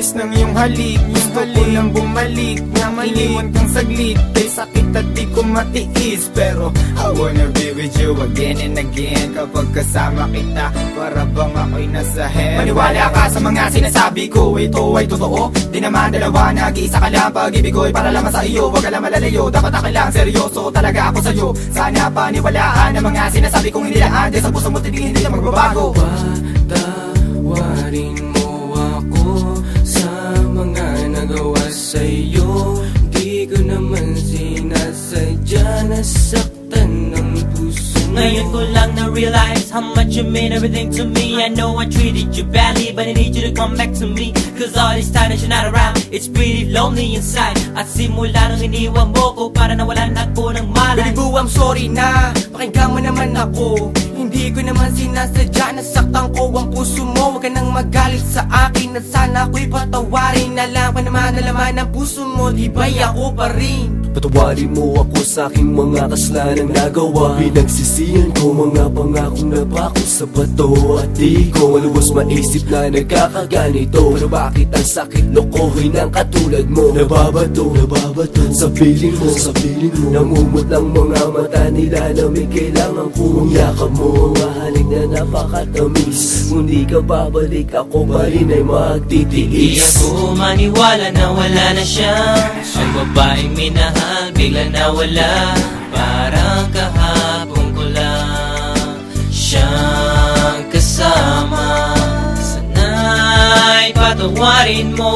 tamis ng iyong halik. Gusto ko lang bumalik na iniwan kang saglit. Kay sakit at di ko matiis, pero I wanna be with you again and again. Kapag kasama kita, para bang ako'y nasa heaven. Maniwala ka sa mga sinasabi ko, ito ay totoo. Di naman dalawa, nag-iisa ka lang. Pag-ibig ko'y para lamang sa iyo, wag ka lang malalayo. Dapat akin lang, seryoso talaga ako sa'yo. Sana paniwalaan ang mga sinasabi kong hindi laan. Dahil sa puso mo tinig, hindi na magbabago. Patawarin mo ako sa mga nagawa sa'yo. Di ko naman sinasadya, nasaktan ng puso. Ngayon ko lang na-realize how much you mean everything to me. I know I treated you badly, but I need you to come back to me. Cause all this time that you're not around, it's pretty lonely inside. At simula nung iniwan mo ko, para nawalan ako ng malay. Baby boo, I'm sorry na, pakinggan mo naman ako. Hindi ko naman sinasadya, nasaktan ko ang puso mo. Huwag ka nang magalit sa akin, at sana ako'y patawarin. Alam ka naman na laman ng puso mo, di ba'y ako pa rin? Patawarin mo ako sa aking mga kasalanan nagawa. Pinagsisihan ko mga pangakong napako sa bato. At di ko malubos maisip na nagkakaganito. Pero bakit ang sakit lokohin ng katulad mo? Nababato sa piling mo, Namumot lang mga mata nila na may kailangan kong yakap mo. Mahalik na napakatamis, kung di ka babalik ako pa rin ay magtitiis. Di ako maniwala na wala na siya. Ang babaeng minahal bigla nawala. Parang kahapon ko lang siyang kasama. Sana'y patawarin mo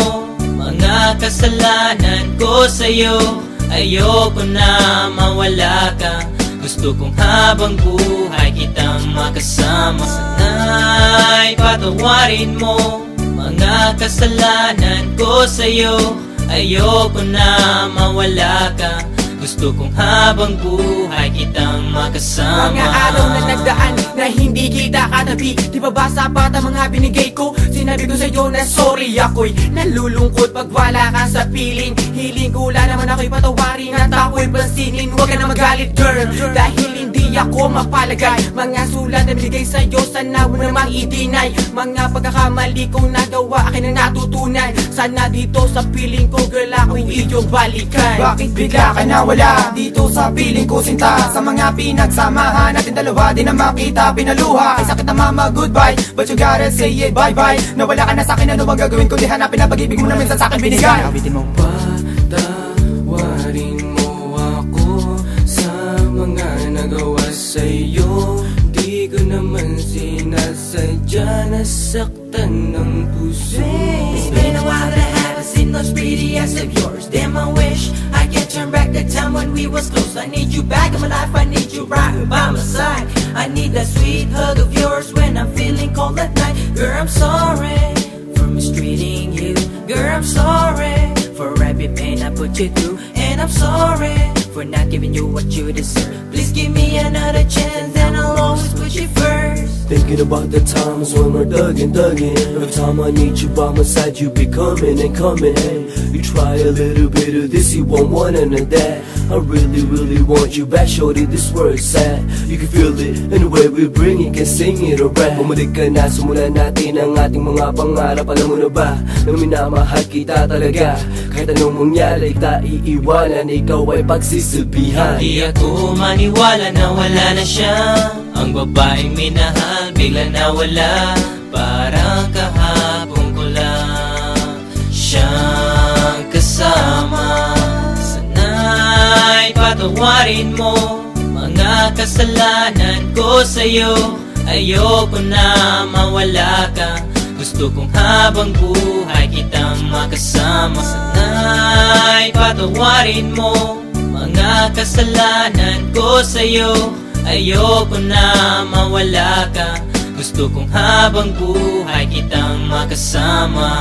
mga kasalanan ko sa'yo. Ayoko na mawala ka, gusto kong habang buhay kitang makasama. Sana'y patawarin mo mga kasalanan ko sa'yo. Ayoko na mawala ka, gusto kong habang buhay kitang makasama. Mga araw na nagdaan na hindi kita katabi, di ba ba sapat ang mga binigay ko? Sinabi ko sa'yo na sorry, ako'y nalulungkot pag wala ka sa piling. Hiling ko lang naman ako'y patawarin at ako'y pansinin. Huwag ka na magalit girl, dahil hindi ako mapalagay. Mga sulat na binigay sa'yo, sana mo namang i-deny. Mga pagkakamali kong nagawa, akin ang natutunan. Sana dito sa piling ko girl, ako'y iyong balikan. Bakit bigla ka nawala dito sa piling ko sinta? Sa mga pinagsamahan natin dalawa, di na makita pinaluha. Ay sakit na mama, goodbye, but you gotta say it, bye-bye. Nawala ka na sa'kin, ano bang gagawin ko? Di hanapin na pag-ibig mo na minsan sa'kin binigay. Awitin mo. Patawarin mo ako sa mga nagawa sa'yo. Di ko naman sinasadya, nasaktan ng puso. It's been a while that I haven't seen those pretty eyes of yours. Damn, I wish I could turn back the time when we was close. I need you back in my life, I need you right by my side. I need that sweet hug of yours when I'm feeling cold at night. Girl, I'm sorry for mistreating you. Girl, I'm sorry for every pain I put you through. And I'm sorry for not giving you what you deserve. Please give me another chance and I'll always put you first. Thinking about the times when we're thugging. Every time I need you by my side, you be coming and coming. Hey, you try a little bit of this, you won't want none of that. I really want you back, shorty, this world's sad. You can feel it in the way we bring it, can sing it or rap. Bumalik ka na, simulan natin ang ating mga pangarap. Alam mo na ba, na minamahal kita talaga. Kahit anong mangyari, kita iiwanan, ikaw ay pagsisilbihan. Di ako maniwala na wala na siya. Ang babaeng minahal bigla nawala. Parang kahapon ko lang siyang kasama. Sana'y patawarin mo mga kasalanan ko sa'yo. Ayoko na mawala ka, gusto kong habang buhay kitang makasama. Sana'y patawarin mo mga kasalanan ko sa'yo. Ayoko na mawala ka, gusto kong habang buhay kitang makasama.